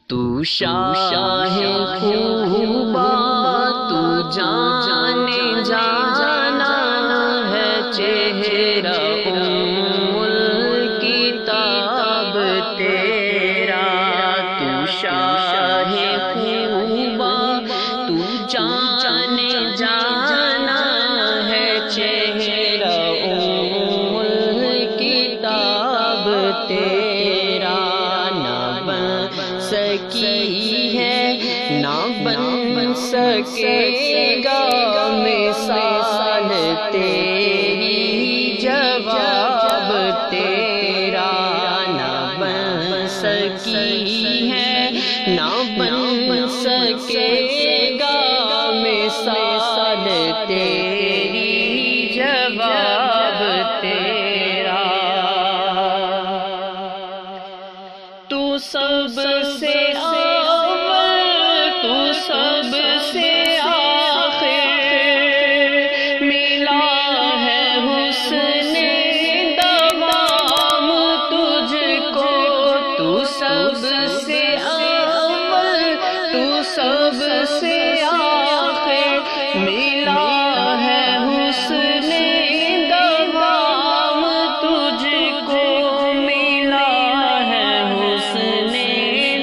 تو شاہ خوبا تو جانے جانا ہے چہرہ ام الکتاب تیرا، تو شاہ خوبا تو جانے جانا ہے چہرہ ام الکتاب تیرا، نہ بن سکی ہے نہ بن سکے گا مثال تیری، جواب تیرا نہ بن سکی ہے نہ بن سکے گا مثال تیری، جواب تیرا۔ تو سب سے اول، تو سب سے آخر، ملا ہے حسن دوام تجھ کو، تو سب سے اول، تو سب سے آخر، ملا ہے حسن دوام تجھ کو، ملا ہے حسن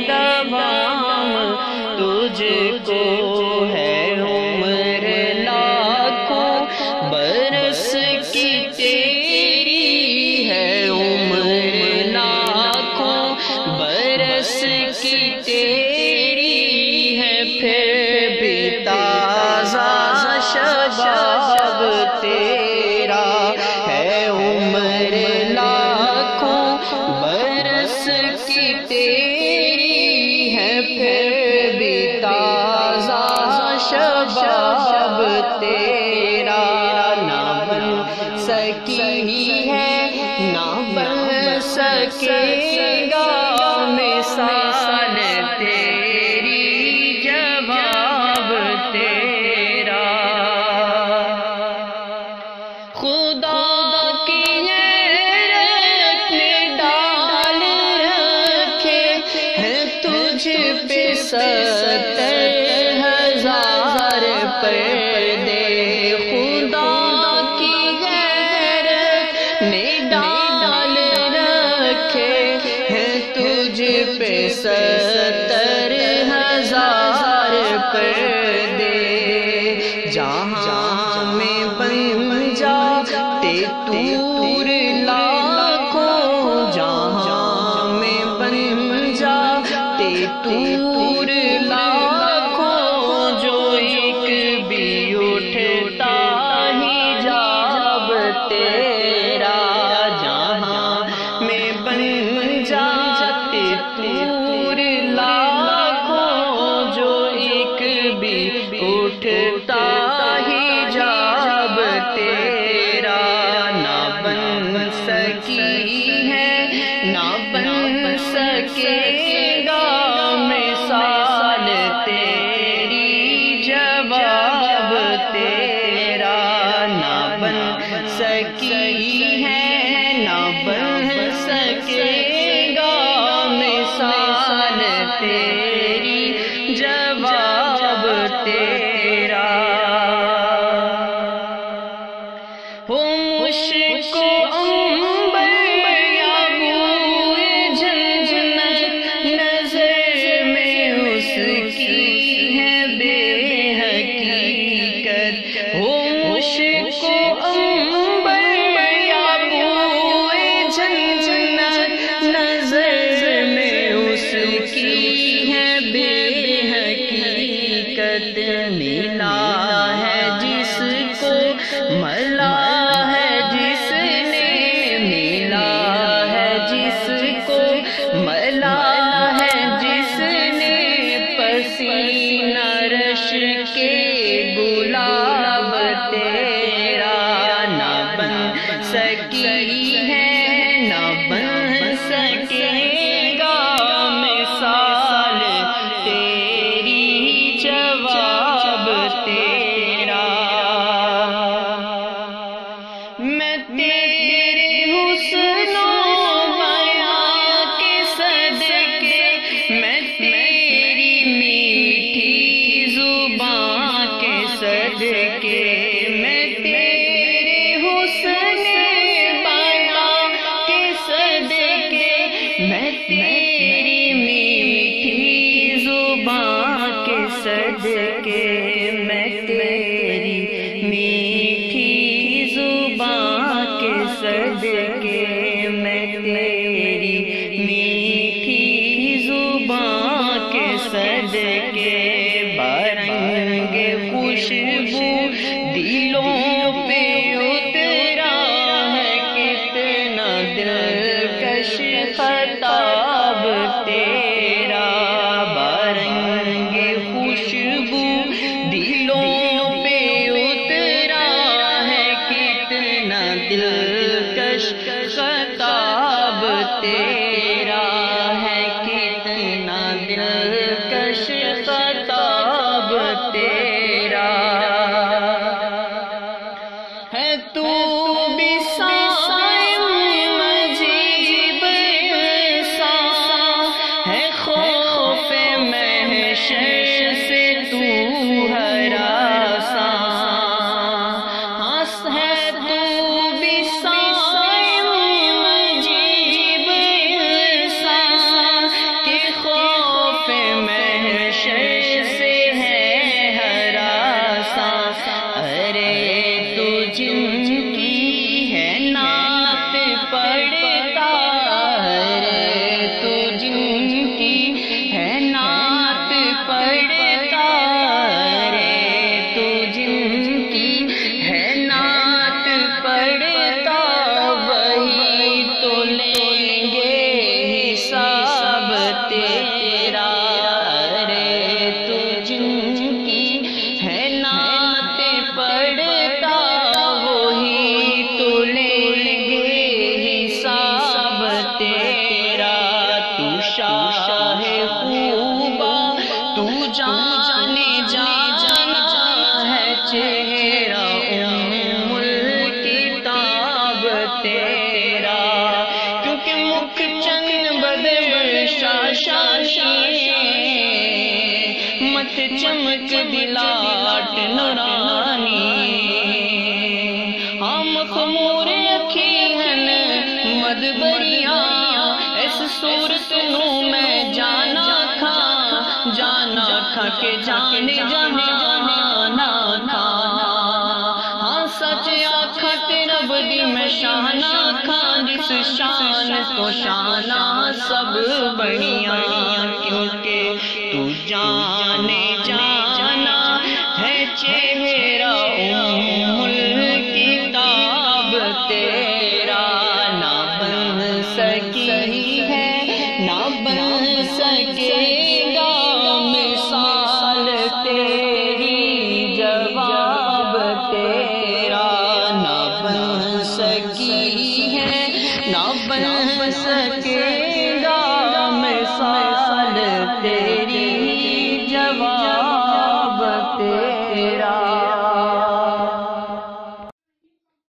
دوام تجھ کو، ہے عمر لاکھوں برس کی تیری، ہے عمر لاکھوں برس کی تیری، ہے پھر بھی تازہ شباب تیرا، ہے عمر لاکھوں برس کی تیری، ہے پھر بھی تازہ شباب تیرا، نہ بن سکی ہے نہ بن سکے گا مثال تیری، جواب تیرا۔ خدا کی غیرت نے ڈال رکھے ہیں تجھ پہ 70,000 پردے، خدا کی غیرت نے ڈال رکھے ہیں تجھ پہ 70,000 پردے، جہاں میں بن جاتے طور لاکھوں، جہاں میں بن جاتے طور لاکھوں، جو ایک بھی اٹھتا حجاب تیرا، جہاں میں بن جاتے طور لاکھوں، جو ایک بھی اٹھتا حجاب تیرا، نہ بن سکی ہے نہ بن سکے گا مثال تیری، جواب تیرا نہ بن سکی ہے نہ بن سکے گا مثال تیری، جواب تیرا۔ ہو مشک و عنبر یا بوئے جنت، نظر میں اس کی ہے بے حقیقت، ہو مشک و عنبر یا بوئے جنت، نظر میں اس کی ہے بے حقیقت، ملا ہے جس کو ملا ہے جس نے، ملا ہے جس کو ملا ہے جس نے، پسینہ رش کے گلاب تیرا، نہ بن سکی ہے نہ بن سکے گا مثال تیری، جواب تیری میٹھی زبان کے صدقے، میں تیری میٹھی زبان کے صدقے، میں تیری میٹھی زبان کے صدقے، برنگ خوشبو دلوں پہ اترا ہے، کتنا دلکش خطاب تیرا، برنگ خوشبو دلوں پہ اترا ہے، کتنا دلکش خطاب تیرا ہے، کتنا دلکش خطاب تیرا ہے، تو بھی صائم مجیب سا ہے، خوف محشر سے تو ہراساں ہے، تو بھی صائم مجیب سا کہ خوف محشر سے ہے ہراساں، ارے تو جن کی ہے نعت پڑھتا، ارے تو جن کی ہے نعت پڑھتا، ارے تو جن کی ہے نعت پڑھتا، وہی تو لیں گے حساب تیرا، ارے تو جن کی ہے نعت پڑھتا، وہی تو لیں گے حساب تیرا، تو شاہ خوبا تو جانے جانا ہے، چہرہ ام الکتاب تیرا، کیونکہ مکھ چند بدر شاشانی، مت چمک دلاٹ نورانی، ہم خمور اکھیہن مدبریاں، اس صورت نو میں جانا کھا کہ جان جہانا کھا، ہاں سچ آکھا تے رب دی میں شانہ کھا، جس شان تو شانہ سب بڑیاں، کیونکہ تو جانے